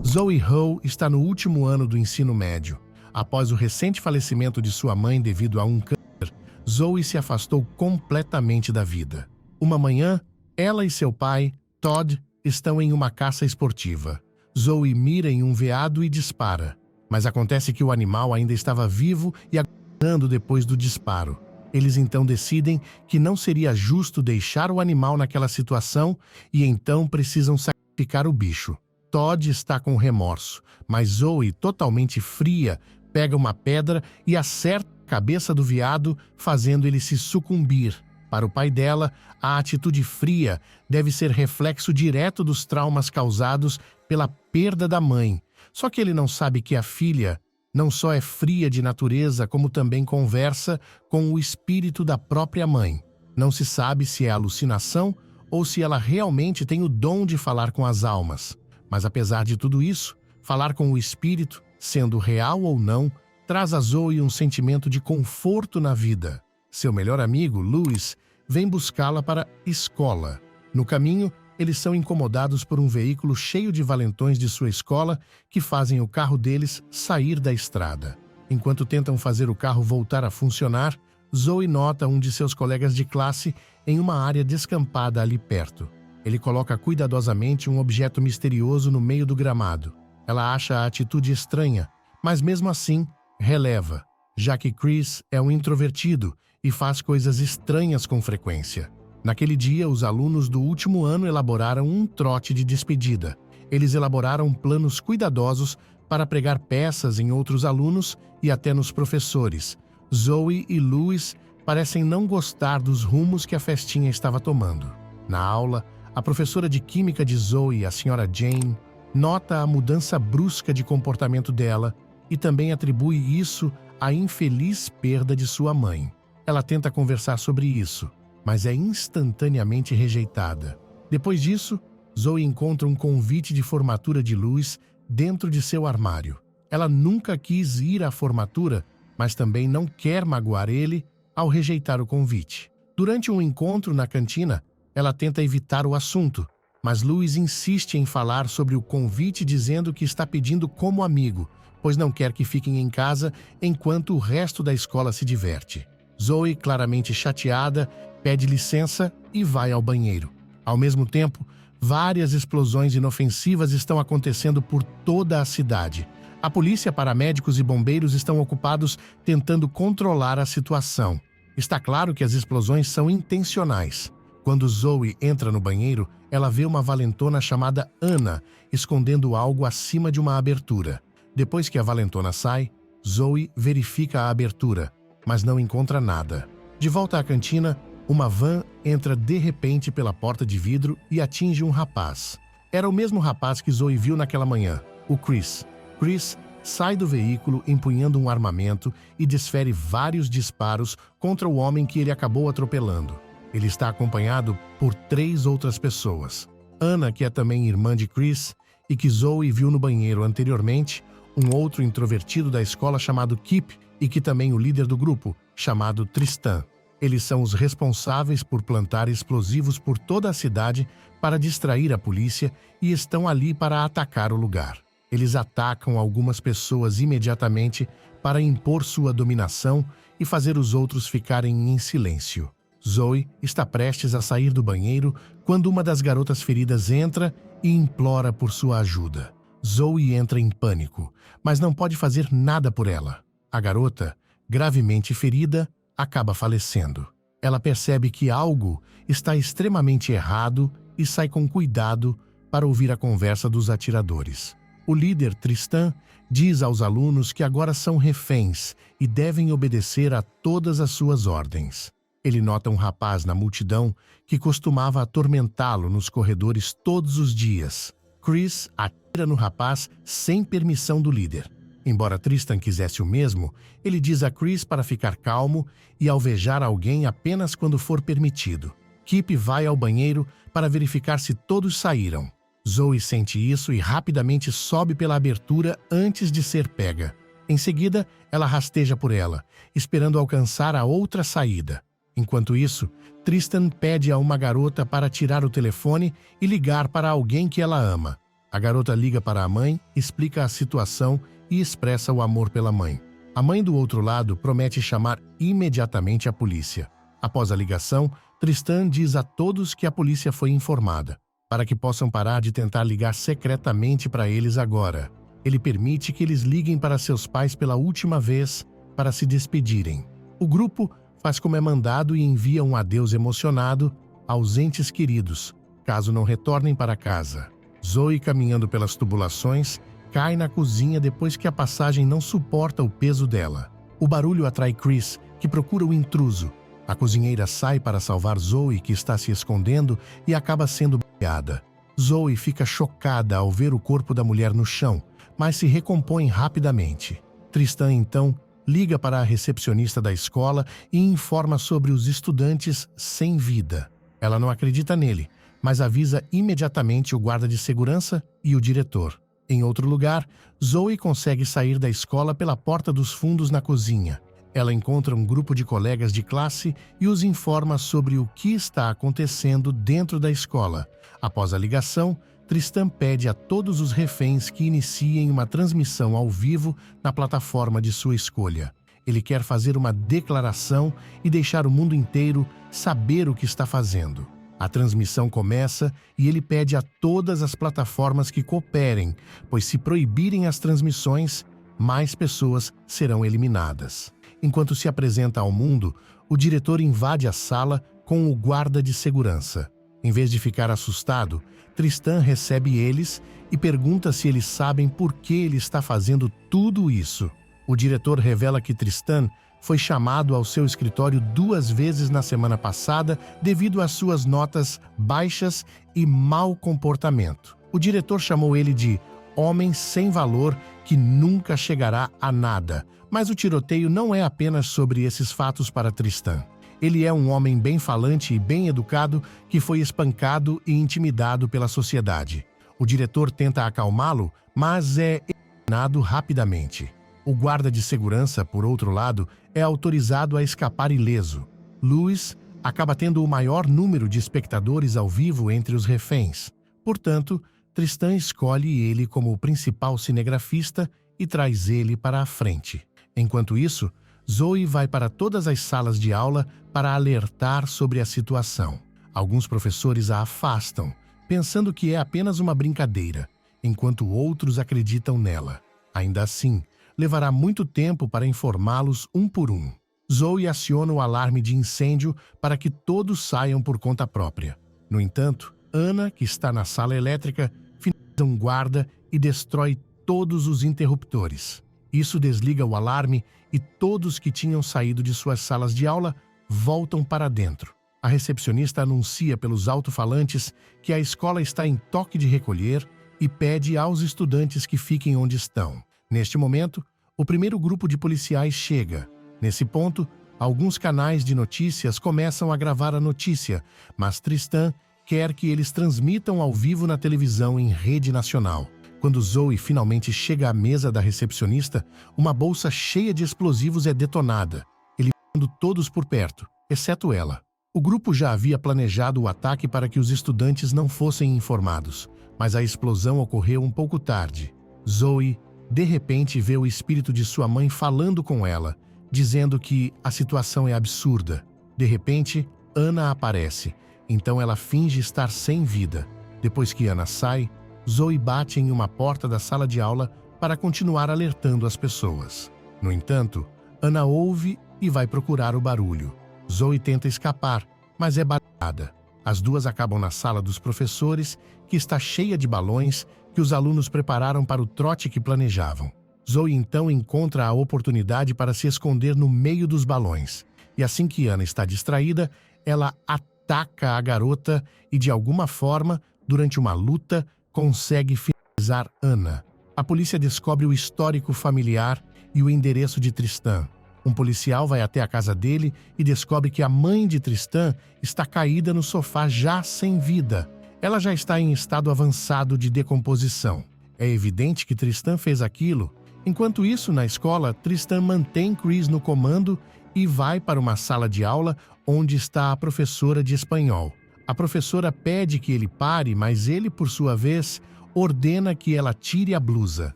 Zoe Ho está no último ano do ensino médio. Após o recente falecimento de sua mãe devido a um câncer, Zoe se afastou completamente da vida. Uma manhã, ela e seu pai, Todd, estão em uma caça esportiva. Zoe mira em um veado e dispara, mas acontece que o animal ainda estava vivo e agonizando depois do disparo. Eles então decidem que não seria justo deixar o animal naquela situação e então precisam sacrificar o bicho. Todd está com remorso, mas Zoe, totalmente fria, pega uma pedra e acerta a cabeça do veado, fazendo ele se sucumbir. Para o pai dela, a atitude fria deve ser reflexo direto dos traumas causados pela perda da mãe. Só que ele não sabe que a filha não só é fria de natureza, como também conversa com o espírito da própria mãe. Não se sabe se é alucinação ou se ela realmente tem o dom de falar com as almas. Mas apesar de tudo isso, falar com o espírito, sendo real ou não, traz a Zoe um sentimento de conforto na vida. Seu melhor amigo, Louis, vem buscá-la para a escola. No caminho, eles são incomodados por um veículo cheio de valentões de sua escola que fazem o carro deles sair da estrada. Enquanto tentam fazer o carro voltar a funcionar, Zoe nota um de seus colegas de classe em uma área descampada ali perto. Ele coloca cuidadosamente um objeto misterioso no meio do gramado. Ela acha a atitude estranha, mas mesmo assim, releva, já que Chris é um introvertido e faz coisas estranhas com frequência. Naquele dia, os alunos do último ano elaboraram um trote de despedida. Eles elaboraram planos cuidadosos para pregar peças em outros alunos e até nos professores. Zoe e Louis parecem não gostar dos rumos que a festinha estava tomando. Na aula, a professora de química de Zoe, a senhora Jane, nota a mudança brusca de comportamento dela e também atribui isso à infeliz perda de sua mãe. Ela tenta conversar sobre isso, mas é instantaneamente rejeitada. Depois disso, Zoe encontra um convite de formatura de Louis dentro de seu armário. Ela nunca quis ir à formatura, mas também não quer magoar ele ao rejeitar o convite. Durante um encontro na cantina, ela tenta evitar o assunto, mas Louis insiste em falar sobre o convite dizendo que está pedindo como amigo, pois não quer que fiquem em casa enquanto o resto da escola se diverte. Zoe, claramente chateada, pede licença e vai ao banheiro. Ao mesmo tempo, várias explosões inofensivas estão acontecendo por toda a cidade. A polícia, paramédicos e bombeiros estão ocupados tentando controlar a situação. Está claro que as explosões são intencionais. Quando Zoe entra no banheiro, ela vê uma valentona chamada Anna escondendo algo acima de uma abertura. Depois que a valentona sai, Zoe verifica a abertura, mas não encontra nada. De volta à cantina, uma van entra de repente pela porta de vidro e atinge um rapaz. Era o mesmo rapaz que Zoe viu naquela manhã, o Chris. Chris sai do veículo empunhando um armamento e desfere vários disparos contra o homem que ele acabou atropelando. Ele está acompanhado por 3 outras pessoas. Anna, que é também irmã de Chris e que Zoe viu no banheiro anteriormente, um outro introvertido da escola chamado Kip e que também o líder do grupo, chamado Tristan. Eles são os responsáveis por plantar explosivos por toda a cidade para distrair a polícia e estão ali para atacar o lugar. Eles atacam algumas pessoas imediatamente para impor sua dominação e fazer os outros ficarem em silêncio. Zoe está prestes a sair do banheiro quando uma das garotas feridas entra e implora por sua ajuda. Zoe entra em pânico, mas não pode fazer nada por ela. A garota, gravemente ferida, acaba falecendo. Ela percebe que algo está extremamente errado e sai com cuidado para ouvir a conversa dos atiradores. O líder, Tristan, diz aos alunos que agora são reféns e devem obedecer a todas as suas ordens. Ele nota um rapaz na multidão que costumava atormentá-lo nos corredores todos os dias. Chris atira no rapaz sem permissão do líder. Embora Tristan quisesse o mesmo, ele diz a Chris para ficar calmo e alvejar alguém apenas quando for permitido. Kip vai ao banheiro para verificar se todos saíram. Zoe sente isso e rapidamente sobe pela abertura antes de ser pega. Em seguida, ela rasteja por ela, esperando alcançar a outra saída. Enquanto isso, Tristan pede a uma garota para tirar o telefone e ligar para alguém que ela ama. A garota liga para a mãe, explica a situação e expressa o amor pela mãe. A mãe do outro lado promete chamar imediatamente a polícia. Após a ligação, Tristan diz a todos que a polícia foi informada, para que possam parar de tentar ligar secretamente para eles agora. Ele permite que eles liguem para seus pais pela última vez para se despedirem. O grupo faz como é mandado e envia um adeus emocionado aos entes queridos, caso não retornem para casa. Zoe, caminhando pelas tubulações, cai na cozinha depois que a passagem não suporta o peso dela. O barulho atrai Chris, que procura o intruso. A cozinheira sai para salvar Zoe, que está se escondendo, e acaba sendo baleada. Zoe fica chocada ao ver o corpo da mulher no chão, mas se recompõe rapidamente. Tristan, então, liga para a recepcionista da escola e informa sobre os estudantes sem vida. Ela não acredita nele, mas avisa imediatamente o guarda de segurança e o diretor. Em outro lugar, Zoe consegue sair da escola pela porta dos fundos na cozinha. Ela encontra um grupo de colegas de classe e os informa sobre o que está acontecendo dentro da escola. Após a ligação, Tristan pede a todos os reféns que iniciem uma transmissão ao vivo na plataforma de sua escolha. Ele quer fazer uma declaração e deixar o mundo inteiro saber o que está fazendo. A transmissão começa e ele pede a todas as plataformas que cooperem, pois se proibirem as transmissões, mais pessoas serão eliminadas. Enquanto se apresenta ao mundo, o diretor invade a sala com o guarda de segurança. Em vez de ficar assustado, Tristan recebe eles e pergunta se eles sabem por que ele está fazendo tudo isso. O diretor revela que Tristan foi chamado ao seu escritório 2 vezes na semana passada devido às suas notas baixas e mau comportamento. O diretor chamou ele de homem sem valor que nunca chegará a nada. Mas o tiroteio não é apenas sobre esses fatos para Tristan. Ele é um homem bem falante e bem educado que foi espancado e intimidado pela sociedade. O diretor tenta acalmá-lo, mas é eliminado rapidamente. O guarda de segurança, por outro lado, é autorizado a escapar ileso. Louis acaba tendo o maior número de espectadores ao vivo entre os reféns. Portanto, Tristan escolhe ele como o principal cinegrafista e traz ele para a frente. Enquanto isso, Zoe vai para todas as salas de aula para alertar sobre a situação. Alguns professores a afastam, pensando que é apenas uma brincadeira, enquanto outros acreditam nela. Ainda assim, levará muito tempo para informá-los um por um. Zoe aciona o alarme de incêndio para que todos saiam por conta própria. No entanto, Ana, que está na sala elétrica, finaliza um guarda e destrói todos os interruptores. Isso desliga o alarme e todos que tinham saído de suas salas de aula voltam para dentro. A recepcionista anuncia pelos alto-falantes que a escola está em toque de recolher e pede aos estudantes que fiquem onde estão. Neste momento, o primeiro grupo de policiais chega. Nesse ponto, alguns canais de notícias começam a gravar a notícia, mas Tristan quer que eles transmitam ao vivo na televisão em rede nacional. Quando Zoe finalmente chega à mesa da recepcionista, uma bolsa cheia de explosivos é detonada, eliminando todos por perto, exceto ela. O grupo já havia planejado o ataque para que os estudantes não fossem informados, mas a explosão ocorreu um pouco tarde. Zoe, de repente, vê o espírito de sua mãe falando com ela, dizendo que a situação é absurda. De repente, Ana aparece, então ela finge estar sem vida. Depois que Ana sai, Zoe bate em uma porta da sala de aula para continuar alertando as pessoas. No entanto, Ana ouve e vai procurar o barulho. Zoe tenta escapar, mas é baleada. As duas acabam na sala dos professores, que está cheia de balões que os alunos prepararam para o trote que planejavam. Zoe então encontra a oportunidade para se esconder no meio dos balões. E assim que Ana está distraída, ela ataca a garota e, de alguma forma, durante uma luta, consegue finalizar Ana. A polícia descobre o histórico familiar e o endereço de Tristan. Um policial vai até a casa dele e descobre que a mãe de Tristan está caída no sofá já sem vida. Ela já está em estado avançado de decomposição. É evidente que Tristan fez aquilo. Enquanto isso, na escola, Tristan mantém Chris no comando e vai para uma sala de aula onde está a professora de espanhol. A professora pede que ele pare, mas ele, por sua vez, ordena que ela tire a blusa.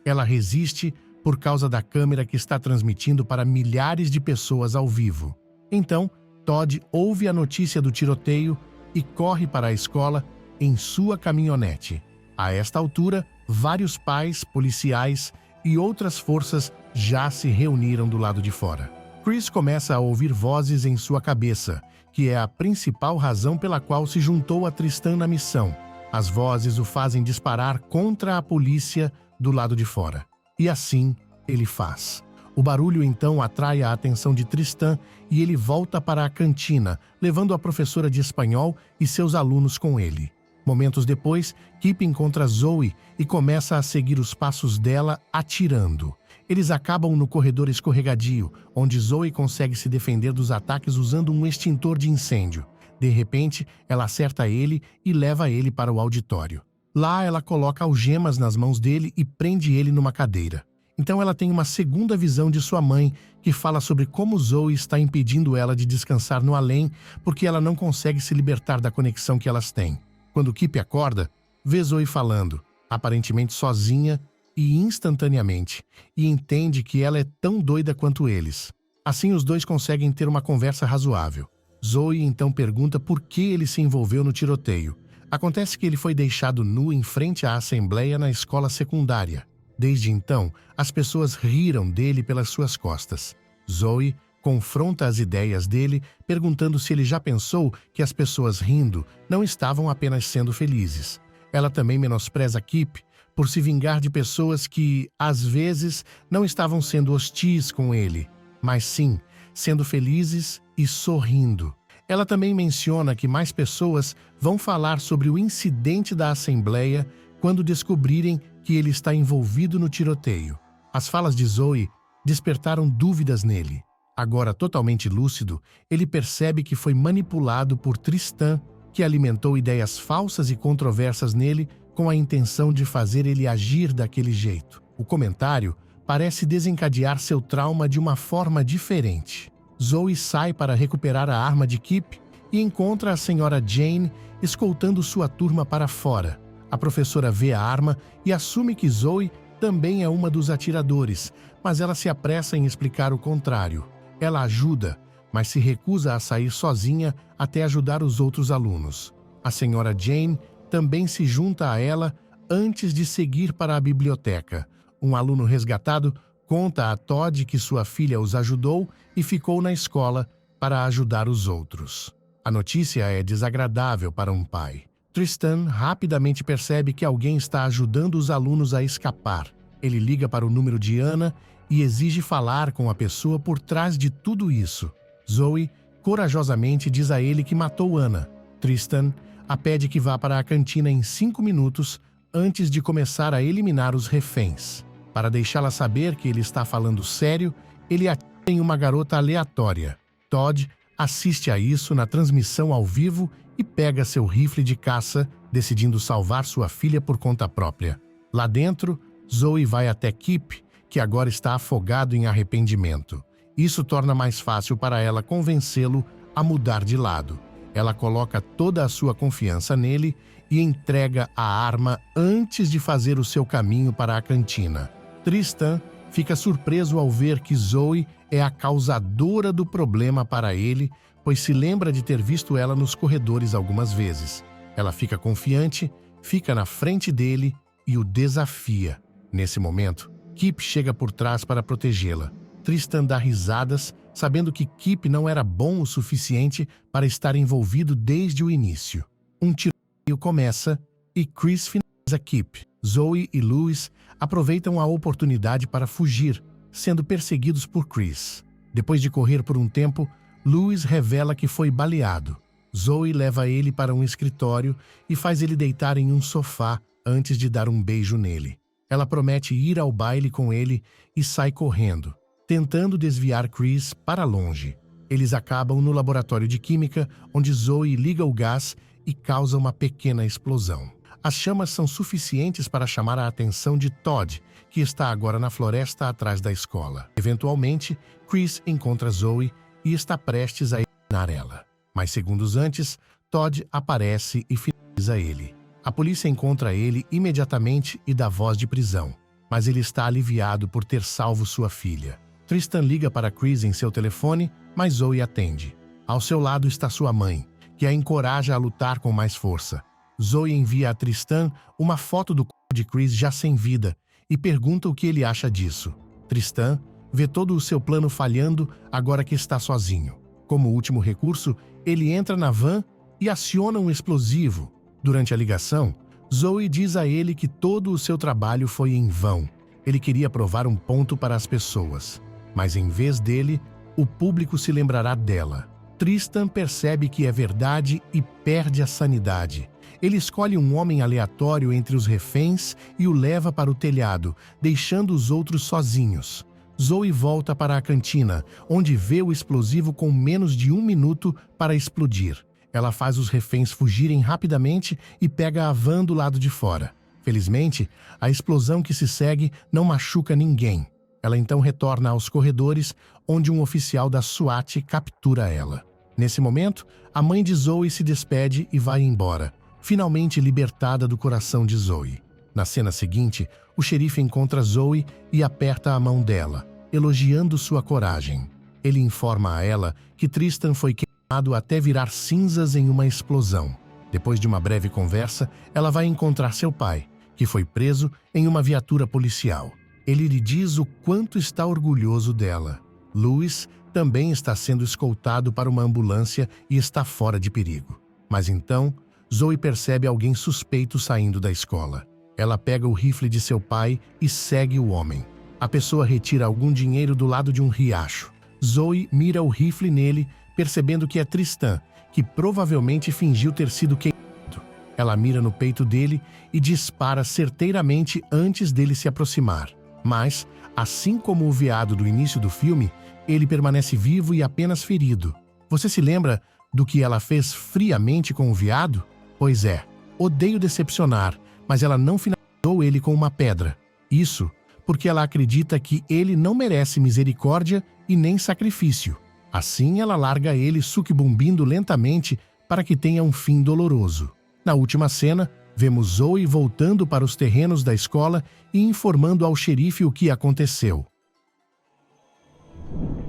Ela resiste por causa da câmera que está transmitindo para milhares de pessoas ao vivo. Então, Todd ouve a notícia do tiroteio e corre para a escola em sua caminhonete. A esta altura, vários pais, policiais e outras forças já se reuniram do lado de fora. Chris começa a ouvir vozes em sua cabeça, que é a principal razão pela qual se juntou a Tristan na missão. As vozes o fazem disparar contra a polícia do lado de fora. E assim ele faz. O barulho então atrai a atenção de Tristan e ele volta para a cantina, levando a professora de espanhol e seus alunos com ele. Momentos depois, Kip encontra Zoe e começa a seguir os passos dela atirando. Eles acabam no corredor escorregadio, onde Zoe consegue se defender dos ataques usando um extintor de incêndio. De repente, ela acerta ele e leva ele para o auditório. Lá, ela coloca algemas nas mãos dele e prende ele numa cadeira. Então ela tem uma segunda visão de sua mãe, que fala sobre como Zoe está impedindo ela de descansar no além, porque ela não consegue se libertar da conexão que elas têm. Quando Kip acorda, vê Zoe falando, aparentemente sozinha e instantaneamente, e entende que ela é tão doida quanto eles. Assim, os dois conseguem ter uma conversa razoável. Zoe então pergunta por que ele se envolveu no tiroteio. Acontece que ele foi deixado nu em frente à assembleia na escola secundária. Desde então, as pessoas riram dele pelas suas costas. Zoe confronta as ideias dele, perguntando se ele já pensou que as pessoas rindo não estavam apenas sendo felizes. Ela também menospreza Kip por se vingar de pessoas que, às vezes, não estavam sendo hostis com ele, mas sim, sendo felizes e sorrindo. Ela também menciona que mais pessoas vão falar sobre o incidente da Assembleia quando descobrirem que ele está envolvido no tiroteio. As falas de Zoe despertaram dúvidas nele. Agora totalmente lúcido, ele percebe que foi manipulado por Tristan, que alimentou ideias falsas e controversas nele com a intenção de fazer ele agir daquele jeito. O comentário parece desencadear seu trauma de uma forma diferente. Zoe sai para recuperar a arma de Kip e encontra a senhora Jane escoltando sua turma para fora. A professora vê a arma e assume que Zoe também é uma dos atiradores, mas ela se apressa em explicar o contrário. Ela ajuda, mas se recusa a sair sozinha até ajudar os outros alunos. A senhora Jane também se junta a ela antes de seguir para a biblioteca. Um aluno resgatado conta a Todd que sua filha os ajudou e ficou na escola para ajudar os outros. A notícia é desagradável para um pai. Tristan rapidamente percebe que alguém está ajudando os alunos a escapar. Ele liga para o número de Ana e exige falar com a pessoa por trás de tudo isso. Zoe corajosamente diz a ele que matou Ana. Tristan a pede que vá para a cantina em 5 minutos antes de começar a eliminar os reféns. Para deixá-la saber que ele está falando sério, ele atira em uma garota aleatória. Todd assiste a isso na transmissão ao vivo e pega seu rifle de caça, decidindo salvar sua filha por conta própria. Lá dentro, Zoe vai até Kip, que agora está afogado em arrependimento. Isso torna mais fácil para ela convencê-lo a mudar de lado. Ela coloca toda a sua confiança nele e entrega a arma antes de fazer o seu caminho para a cantina. Tristan fica surpreso ao ver que Zoe é a causadora do problema para ele, pois se lembra de ter visto ela nos corredores algumas vezes. Ela fica confiante, fica na frente dele e o desafia. Nesse momento, Kip chega por trás para protegê-la. Tristan dá risadas, sabendo que Kip não era bom o suficiente para estar envolvido desde o início. Um tiroteio começa e Chris finaliza Kip. Zoe e Louis aproveitam a oportunidade para fugir, sendo perseguidos por Chris. Depois de correr por um tempo, Louis revela que foi baleado. Zoe leva ele para um escritório e faz ele deitar em um sofá antes de dar um beijo nele. Ela promete ir ao baile com ele e sai correndo, tentando desviar Chris para longe. Eles acabam no laboratório de química, onde Zoe liga o gás e causa uma pequena explosão. As chamas são suficientes para chamar a atenção de Todd, que está agora na floresta atrás da escola. Eventualmente, Chris encontra Zoe e está prestes a eliminar ela. Mas segundos antes, Todd aparece e finaliza ele. A polícia encontra ele imediatamente e dá voz de prisão, mas ele está aliviado por ter salvo sua filha. Tristan liga para Chris em seu telefone, mas Zoe atende. Ao seu lado está sua mãe, que a encoraja a lutar com mais força. Zoe envia a Tristan uma foto do corpo de Chris já sem vida e pergunta o que ele acha disso. Tristan vê todo o seu plano falhando agora que está sozinho. Como último recurso, ele entra na van e aciona um explosivo. Durante a ligação, Zoe diz a ele que todo o seu trabalho foi em vão. Ele queria provar um ponto para as pessoas, mas em vez dele, o público se lembrará dela. Tristan percebe que é verdade e perde a sanidade. Ele escolhe um homem aleatório entre os reféns e o leva para o telhado, deixando os outros sozinhos. Zoe volta para a cantina, onde vê o explosivo com menos de 1 minuto para explodir. Ela faz os reféns fugirem rapidamente e pega a van do lado de fora. Felizmente, a explosão que se segue não machuca ninguém. Ela então retorna aos corredores, onde um oficial da SWAT captura ela. Nesse momento, a mãe de Zoe se despede e vai embora, finalmente libertada do coração de Zoe. Na cena seguinte, o xerife encontra Zoe e aperta a mão dela, elogiando sua coragem. Ele informa a ela que Tristan foi queimado até virar cinzas em uma explosão. Depois de uma breve conversa, ela vai encontrar seu pai, que foi preso em uma viatura policial. Ele lhe diz o quanto está orgulhoso dela. Louis também está sendo escoltado para uma ambulância e está fora de perigo. Mas então, Zoe percebe alguém suspeito saindo da escola. Ela pega o rifle de seu pai e segue o homem. A pessoa retira algum dinheiro do lado de um riacho. Zoe mira o rifle nele, percebendo que é Tristan, que provavelmente fingiu ter sido queimado. Ela mira no peito dele e dispara certeiramente antes dele se aproximar. Mas, assim como o veado do início do filme, ele permanece vivo e apenas ferido. Você se lembra do que ela fez friamente com o veado? Pois é, odeio decepcionar, mas ela não finalizou ele com uma pedra. Isso porque ela acredita que ele não merece misericórdia e nem sacrifício. Assim, ela larga ele sucumbindo lentamente para que tenha um fim doloroso. Na última cena, vemos Zoe voltando para os terrenos da escola e informando ao xerife o que aconteceu.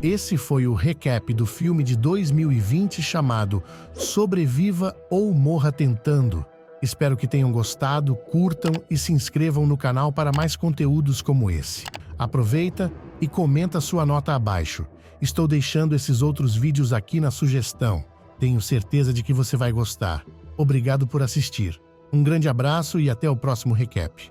Esse foi o recap do filme de 2020 chamado Sobreviva ou Morra Tentando. Espero que tenham gostado, curtam e se inscrevam no canal para mais conteúdos como esse. Aproveita e comenta sua nota abaixo. Estou deixando esses outros vídeos aqui na sugestão. Tenho certeza de que você vai gostar. Obrigado por assistir. Um grande abraço e até o próximo recap.